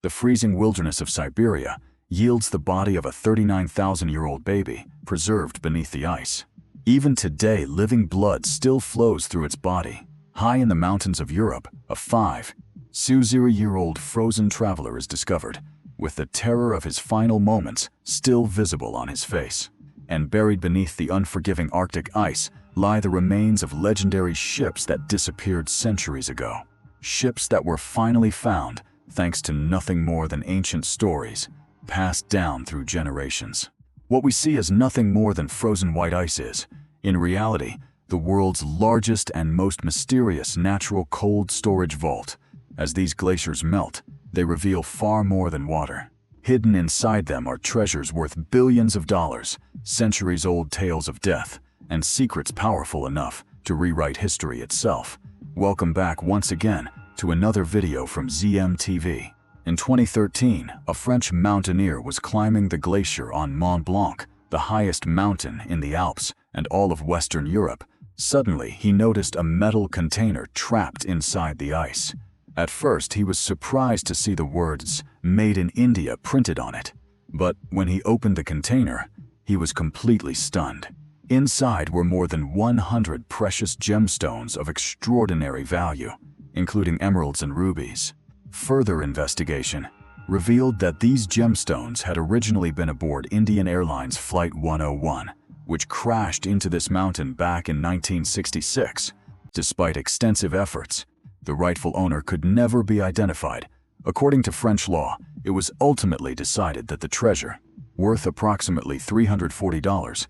The freezing wilderness of Siberia yields the body of a 39,000-year-old baby, preserved beneath the ice. Even today, living blood still flows through its body. High in the mountains of Europe, a 5,000-year-old frozen traveler is discovered, with the terror of his final moments still visible on his face. And buried beneath the unforgiving Arctic ice lie the remains of legendary ships that disappeared centuries ago. Ships that were finally found thanks to nothing more than ancient stories passed down through generations. What we see as nothing more than frozen white ice is, in reality, the world's largest and most mysterious natural cold storage vault. As these glaciers melt, they reveal far more than water. Hidden inside them are treasures worth billions of dollars, centuries-old tales of death, and secrets powerful enough to rewrite history itself. Welcome back once again to another video from ZMTV. In 2013, a French mountaineer was climbing the glacier on Mont Blanc, the highest mountain in the Alps and all of Western Europe. Suddenly, he noticed a metal container trapped inside the ice. At first, he was surprised to see the words "Made in India" printed on it. But when he opened the container, he was completely stunned. Inside were more than 100 precious gemstones of extraordinary value, including emeralds and rubies. Further investigation revealed that these gemstones had originally been aboard Indian Airlines Flight 101, which crashed into this mountain back in 1966. Despite extensive efforts, the rightful owner could never be identified. According to French law, it was ultimately decided that the treasure, worth approximately $340,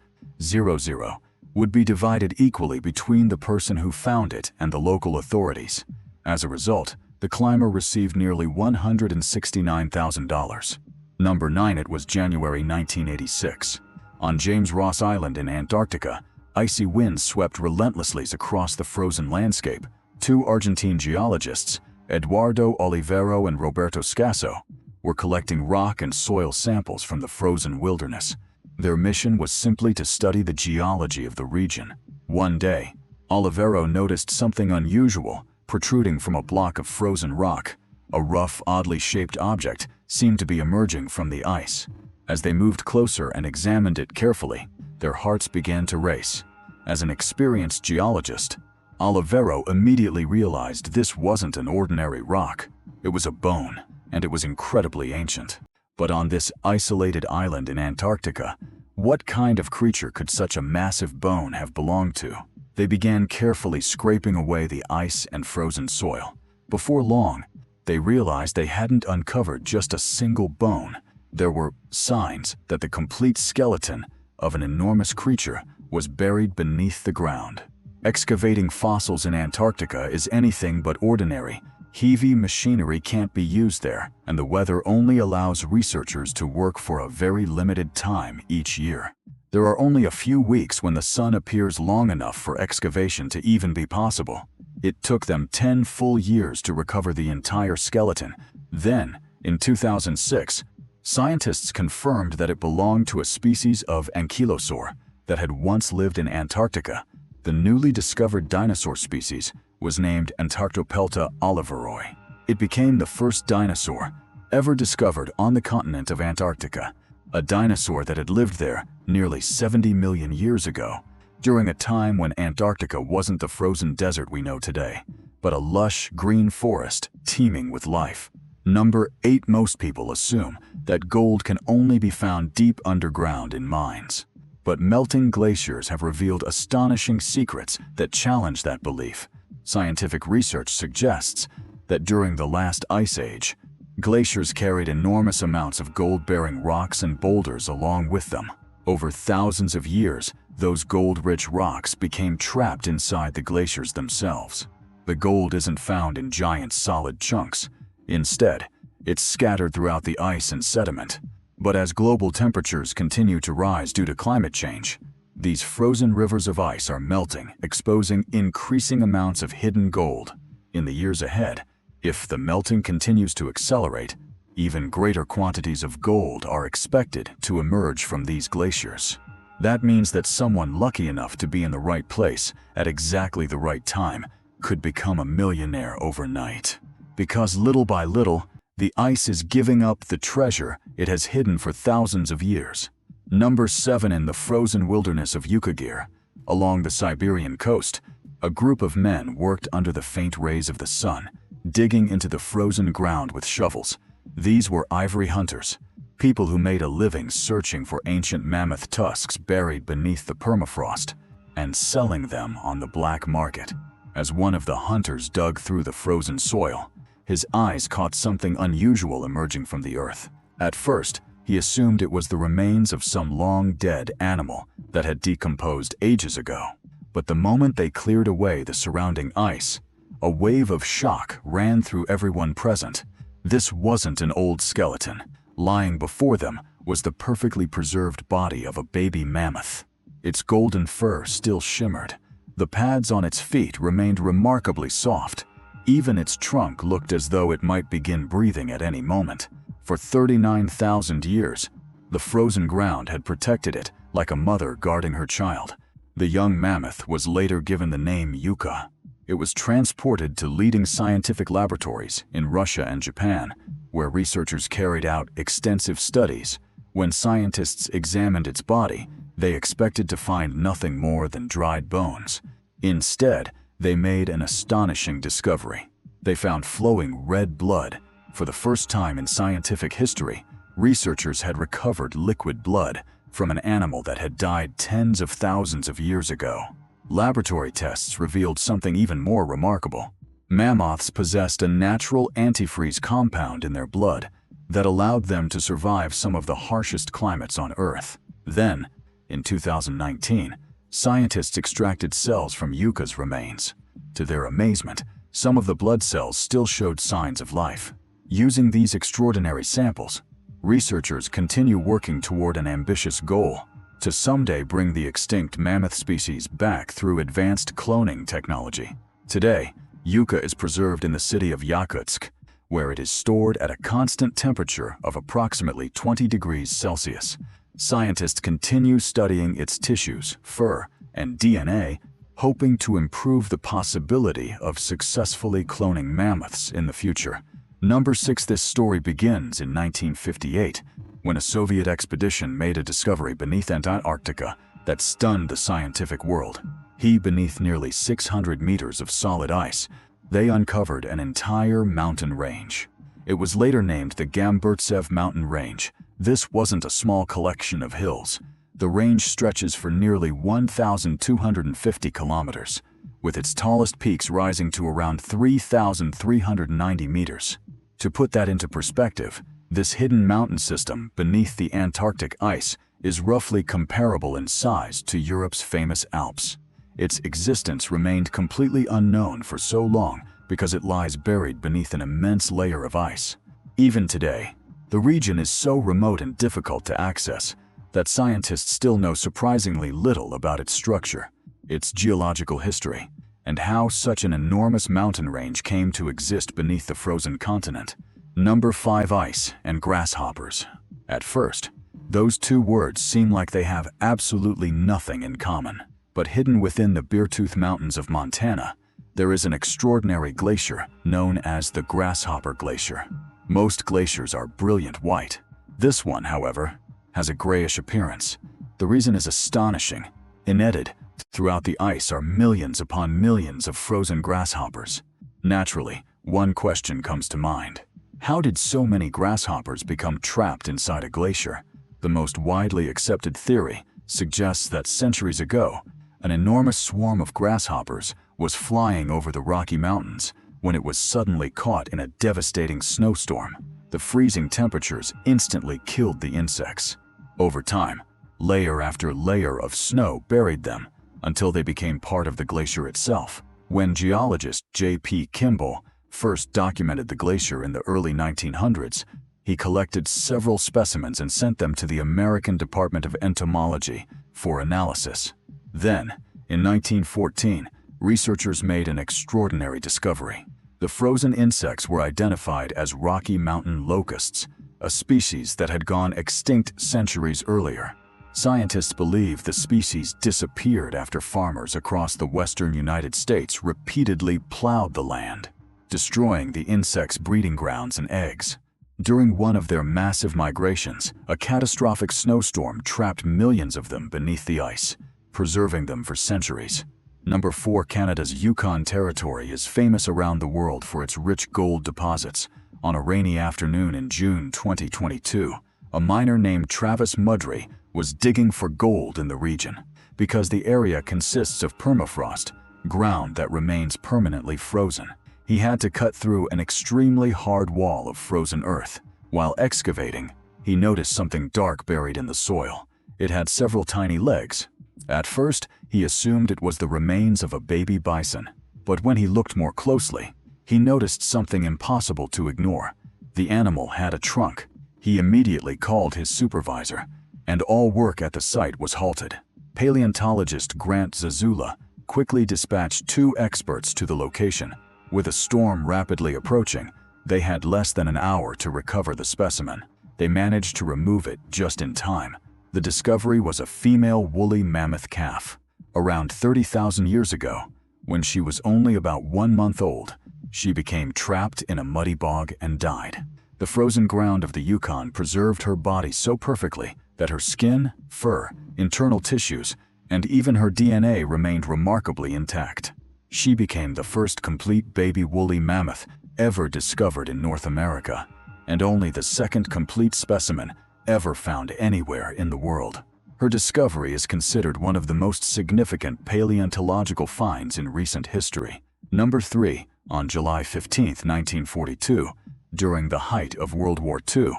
would be divided equally between the person who found it and the local authorities. As a result, the climber received nearly $169,000. Number 9. It was January 1986. On James Ross Island in Antarctica, icy winds swept relentlessly across the frozen landscape. Two Argentine geologists, Eduardo Olivero and Roberto Scasso, were collecting rock and soil samples from the frozen wilderness. Their mission was simply to study the geology of the region. One day, Olivero noticed something unusual protruding from a block of frozen rock. A rough, oddly shaped object seemed to be emerging from the ice. As they moved closer and examined it carefully, their hearts began to race. As an experienced geologist, Olivero immediately realized this wasn't an ordinary rock. It was a bone, and it was incredibly ancient. But on this isolated island in Antarctica, what kind of creature could such a massive bone have belonged to? They began carefully scraping away the ice and frozen soil. Before long, they realized they hadn't uncovered just a single bone. There were signs that the complete skeleton of an enormous creature was buried beneath the ground. Excavating fossils in Antarctica is anything but ordinary. Heavy machinery can't be used there, and the weather only allows researchers to work for a very limited time each year. There are only a few weeks when the sun appears long enough for excavation to even be possible. It took them 10 full years to recover the entire skeleton. Then, in 2006, scientists confirmed that it belonged to a species of ankylosaur that had once lived in Antarctica. The newly discovered dinosaur species was named Antarctopelta oliveroi. It became the first dinosaur ever discovered on the continent of Antarctica, a dinosaur that had lived there nearly 70 million years ago, during a time when Antarctica wasn't the frozen desert we know today, but a lush green forest teeming with life. Number 8. Most people assume that gold can only be found deep underground in mines. But melting glaciers have revealed astonishing secrets that challenge that belief. Scientific research suggests that during the last ice age, glaciers carried enormous amounts of gold-bearing rocks and boulders along with them. Over thousands of years, those gold-rich rocks became trapped inside the glaciers themselves. The gold isn't found in giant solid chunks. Instead, it's scattered throughout the ice and sediment. But as global temperatures continue to rise due to climate change, these frozen rivers of ice are melting, exposing increasing amounts of hidden gold. In the years ahead, if the melting continues to accelerate, even greater quantities of gold are expected to emerge from these glaciers. That means that someone lucky enough to be in the right place at exactly the right time could become a millionaire overnight. Because little by little, The ice is giving up the treasure it has hidden for thousands of years. Number 7. In the frozen wilderness of Yukagir, along the Siberian coast, a group of men worked under the faint rays of the sun, digging into the frozen ground with shovels. These were ivory hunters, people who made a living searching for ancient mammoth tusks buried beneath the permafrost and selling them on the black market. As one of the hunters dug through the frozen soil, his eyes caught something unusual emerging from the earth. At first, he assumed it was the remains of some long-dead animal that had decomposed ages ago. But the moment they cleared away the surrounding ice, a wave of shock ran through everyone present. This wasn't an old skeleton. Lying before them was the perfectly preserved body of a baby mammoth. Its golden fur still shimmered. The pads on its feet remained remarkably soft. Even its trunk looked as though it might begin breathing at any moment. For 39,000 years, the frozen ground had protected it like a mother guarding her child. The young mammoth was later given the name Yuka. It was transported to leading scientific laboratories in Russia and Japan, where researchers carried out extensive studies. When scientists examined its body, they expected to find nothing more than dried bones. Instead, they made an astonishing discovery. They found flowing red blood. For the first time in scientific history, researchers had recovered liquid blood from an animal that had died tens of thousands of years ago. Laboratory tests revealed something even more remarkable. Mammoths possessed a natural antifreeze compound in their blood that allowed them to survive some of the harshest climates on Earth. Then, in 2019, scientists extracted cells from Yuka's remains. To their amazement, some of the blood cells still showed signs of life. Using these extraordinary samples, researchers continue working toward an ambitious goal: to someday bring the extinct mammoth species back through advanced cloning technology. Today, Yuka is preserved in the city of Yakutsk, where it is stored at a constant temperature of approximately 20 degrees Celsius. Scientists continue studying its tissues, fur, and DNA, hoping to improve the possibility of successfully cloning mammoths in the future. Number 6. This story begins in 1958, when a Soviet expedition made a discovery beneath Antarctica that stunned the scientific world. Beneath nearly 600 meters of solid ice, they uncovered an entire mountain range. It was later named the Gamburtsev Mountain Range. This wasn't a small collection of hills. The range stretches for nearly 1,250 kilometers, with its tallest peaks rising to around 3,390 meters. To put that into perspective, this hidden mountain system beneath the Antarctic ice is roughly comparable in size to Europe's famous Alps. Its existence remained completely unknown for so long because it lies buried beneath an immense layer of ice. Even today, the region is so remote and difficult to access that scientists still know surprisingly little about its structure, its geological history, and how such an enormous mountain range came to exist beneath the frozen continent. Number 5. Ice and grasshoppers. At first, those two words seem like they have absolutely nothing in common. But hidden within the Beartooth Mountains of Montana, there is an extraordinary glacier known as the Grasshopper Glacier. Most glaciers are brilliant white. This one, however, has a grayish appearance. The reason is astonishing. Embedded throughout the ice are millions upon millions of frozen grasshoppers. Naturally, one question comes to mind. How did so many grasshoppers become trapped inside a glacier? The most widely accepted theory suggests that centuries ago, an enormous swarm of grasshoppers was flying over the Rocky Mountains when it was suddenly caught in a devastating snowstorm. The freezing temperatures instantly killed the insects. Over time, layer after layer of snow buried them until they became part of the glacier itself. When geologist J.P. Kimball first documented the glacier in the early 1900s, he collected several specimens and sent them to the American Department of Entomology for analysis. Then, in 1914, researchers made an extraordinary discovery. The frozen insects were identified as Rocky Mountain locusts, a species that had gone extinct centuries earlier. Scientists believe the species disappeared after farmers across the western United States repeatedly plowed the land, destroying the insects' breeding grounds and eggs. During one of their massive migrations, a catastrophic snowstorm trapped millions of them beneath the ice, preserving them for centuries. Number 4. Canada's Yukon Territory is famous around the world for its rich gold deposits. On a rainy afternoon in June 2022, a miner named Travis Mudry was digging for gold in the region. Because the area consists of permafrost, ground that remains permanently frozen, he had to cut through an extremely hard wall of frozen earth. While excavating, he noticed something dark buried in the soil. It had several tiny legs. At first, he assumed it was the remains of a baby bison. But when he looked more closely, he noticed something impossible to ignore. The animal had a trunk. He immediately called his supervisor, and all work at the site was halted. Paleontologist Grant Zazula quickly dispatched 2 experts to the location. With a storm rapidly approaching, they had less than an hour to recover the specimen. They managed to remove it just in time. The discovery was a female woolly mammoth calf. Around 30,000 years ago, when she was only about 1 month old, she became trapped in a muddy bog and died. The frozen ground of the Yukon preserved her body so perfectly that her skin, fur, internal tissues, and even her DNA remained remarkably intact. She became the first complete baby woolly mammoth ever discovered in North America, and only the second complete specimen ever found anywhere in the world. Her discovery is considered one of the most significant paleontological finds in recent history. Number 3. On July 15, 1942, during the height of World War II,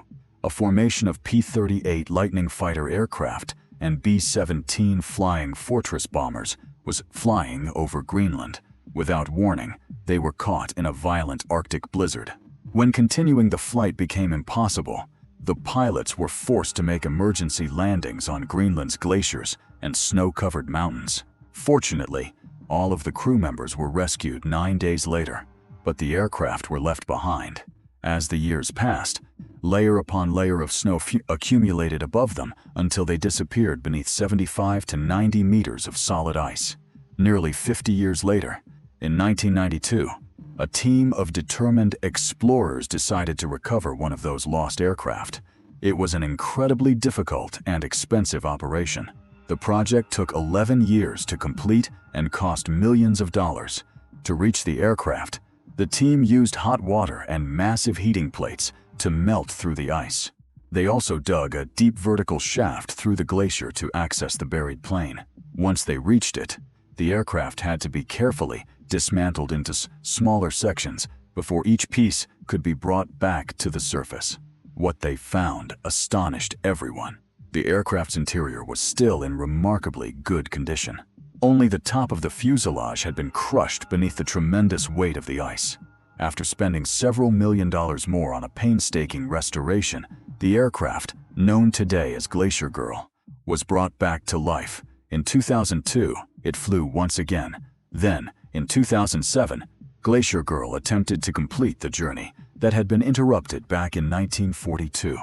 a formation of P-38 Lightning fighter aircraft and B-17 Flying Fortress bombers was flying over Greenland. Without warning, they were caught in a violent Arctic blizzard. When continuing the flight became impossible, the pilots were forced to make emergency landings on Greenland's glaciers and snow-covered mountains. Fortunately, all of the crew members were rescued 9 days later, but the aircraft were left behind. As the years passed, layer upon layer of snow accumulated above them until they disappeared beneath 75 to 90 meters of solid ice. Nearly 50 years later, in 1992, a team of determined explorers decided to recover one of those lost aircraft. It was an incredibly difficult and expensive operation. The project took 11 years to complete and cost millions of dollars. To reach the aircraft, the team used hot water and massive heating plates to melt through the ice. They also dug a deep vertical shaft through the glacier to access the buried plane. Once they reached it, the aircraft had to be carefully dismantled into smaller sections before each piece could be brought back to the surface. What they found astonished everyone. The aircraft's interior was still in remarkably good condition. Only the top of the fuselage had been crushed beneath the tremendous weight of the ice. After spending several $million more on a painstaking restoration, the aircraft, known today as Glacier Girl, was brought back to life. In 2002, it flew once again. Then, in 2007, Glacier Girl attempted to complete the journey that had been interrupted back in 1942.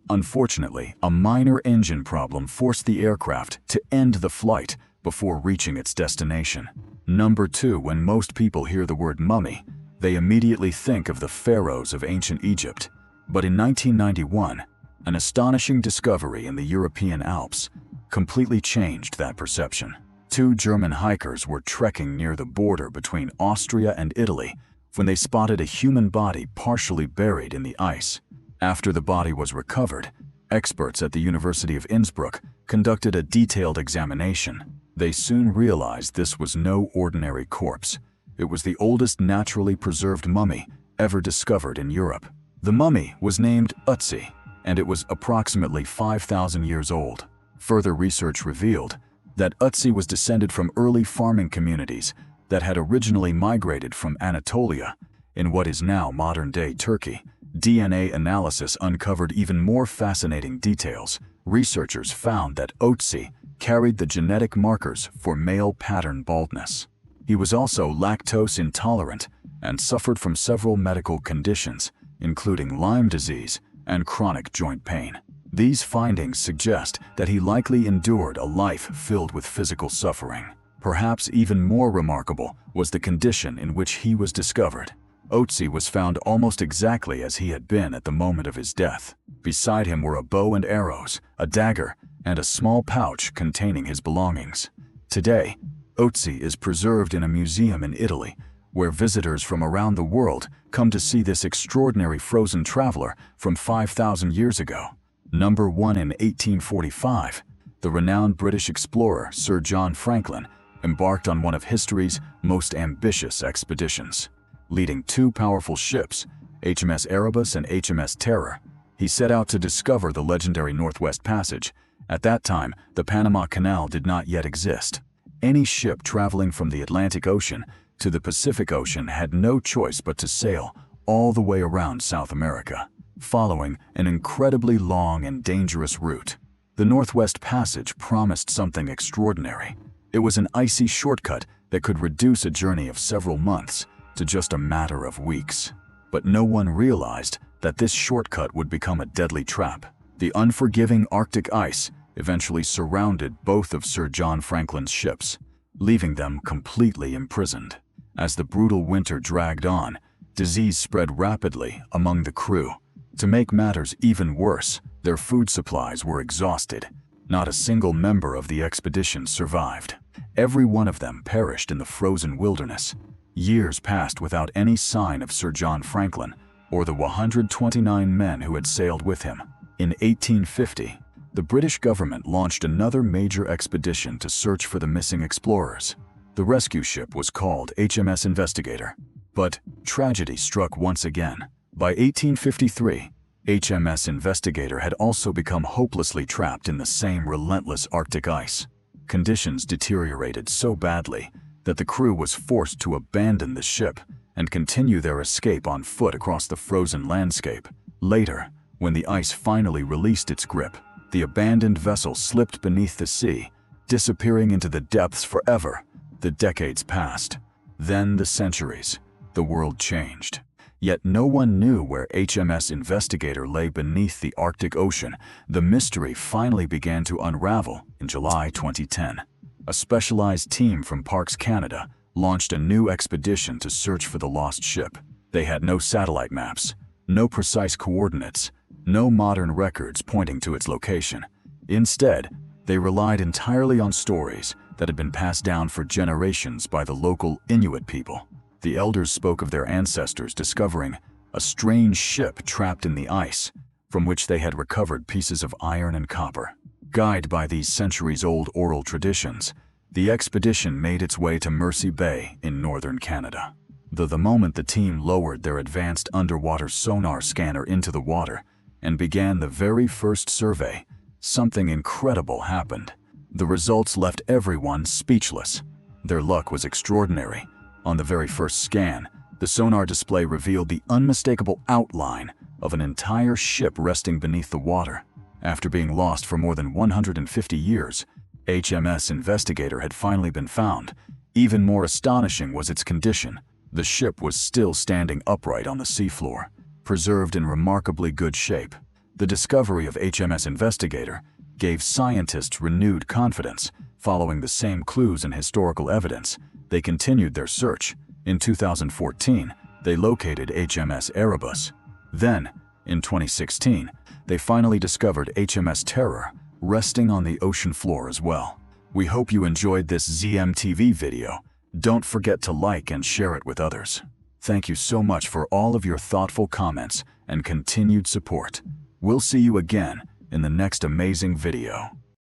Unfortunately, a minor engine problem forced the aircraft to end the flight before reaching its destination. Number 2. When most people hear the word mummy, they immediately think of the pharaohs of ancient Egypt. But in 1991, an astonishing discovery in the European Alps completely changed that perception. 2 German hikers were trekking near the border between Austria and Italy when they spotted a human body partially buried in the ice. After the body was recovered, experts at the University of Innsbruck conducted a detailed examination. They soon realized this was no ordinary corpse. It was the oldest naturally preserved mummy ever discovered in Europe. The mummy was named Ötzi, and it was approximately 5,000 years old. Further research revealed that Ötzi was descended from early farming communities that had originally migrated from Anatolia in what is now modern-day Turkey. DNA analysis uncovered even more fascinating details. Researchers found that Ötzi carried the genetic markers for male pattern baldness. He was also lactose intolerant and suffered from several medical conditions, including Lyme disease and chronic joint pain. These findings suggest that he likely endured a life filled with physical suffering. Perhaps even more remarkable was the condition in which he was discovered. Otzi was found almost exactly as he had been at the moment of his death. Beside him were a bow and arrows, a dagger, and a small pouch containing his belongings. Today, Otzi is preserved in a museum in Italy, where visitors from around the world come to see this extraordinary frozen traveler from 5,000 years ago. Number 1. In 1845, the renowned British explorer Sir John Franklin embarked on one of history's most ambitious expeditions. Leading two powerful ships, HMS Erebus and HMS Terror, he set out to discover the legendary Northwest Passage. At that time, the Panama Canal did not yet exist. Any ship traveling from the Atlantic Ocean to the Pacific Ocean had no choice but to sail all the way around South America, following an incredibly long and dangerous route. The Northwest Passage promised something extraordinary. It was an icy shortcut that could reduce a journey of several months to just a matter of weeks. But no one realized that this shortcut would become a deadly trap. The unforgiving Arctic ice eventually surrounded both of Sir John Franklin's ships, leaving them completely imprisoned. As the brutal winter dragged on, disease spread rapidly among the crew. To make matters even worse, their food supplies were exhausted. Not a single member of the expedition survived. Every one of them perished in the frozen wilderness. Years passed without any sign of Sir John Franklin or the 129 men who had sailed with him. In 1850, the British government launched another major expedition to search for the missing explorers. The rescue ship was called HMS Investigator. But tragedy struck once again. By 1853, HMS Investigator had also become hopelessly trapped in the same relentless Arctic ice. Conditions deteriorated so badly that the crew was forced to abandon the ship and continue their escape on foot across the frozen landscape. Later, when the ice finally released its grip, the abandoned vessel slipped beneath the sea, disappearing into the depths forever. The decades passed, then the centuries. The world changed. Yet no one knew where HMS Investigator lay beneath the Arctic Ocean. The mystery finally began to unravel in July 2010. A specialized team from Parks Canada launched a new expedition to search for the lost ship. They had no satellite maps, no precise coordinates, no modern records pointing to its location. Instead, they relied entirely on stories that had been passed down for generations by the local Inuit people. The elders spoke of their ancestors discovering a strange ship trapped in the ice, from which they had recovered pieces of iron and copper. Guided by these centuries-old oral traditions, the expedition made its way to Mercy Bay in northern Canada. The moment the team lowered their advanced underwater sonar scanner into the water and began the very first survey, something incredible happened. The results left everyone speechless. Their luck was extraordinary. On the very first scan, the sonar display revealed the unmistakable outline of an entire ship resting beneath the water. After being lost for more than 150 years, HMS Investigator had finally been found. Even more astonishing was its condition. The ship was still standing upright on the seafloor, preserved in remarkably good shape. The discovery of HMS Investigator gave scientists renewed confidence. Following the same clues and historical evidence, they continued their search. In 2014, they located HMS Erebus. Then, in 2016, they finally discovered HMS Terror, resting on the ocean floor as well. We hope you enjoyed this ZMTV video. Don't forget to like and share it with others. Thank you so much for all of your thoughtful comments and continued support. We'll see you again in the next amazing video.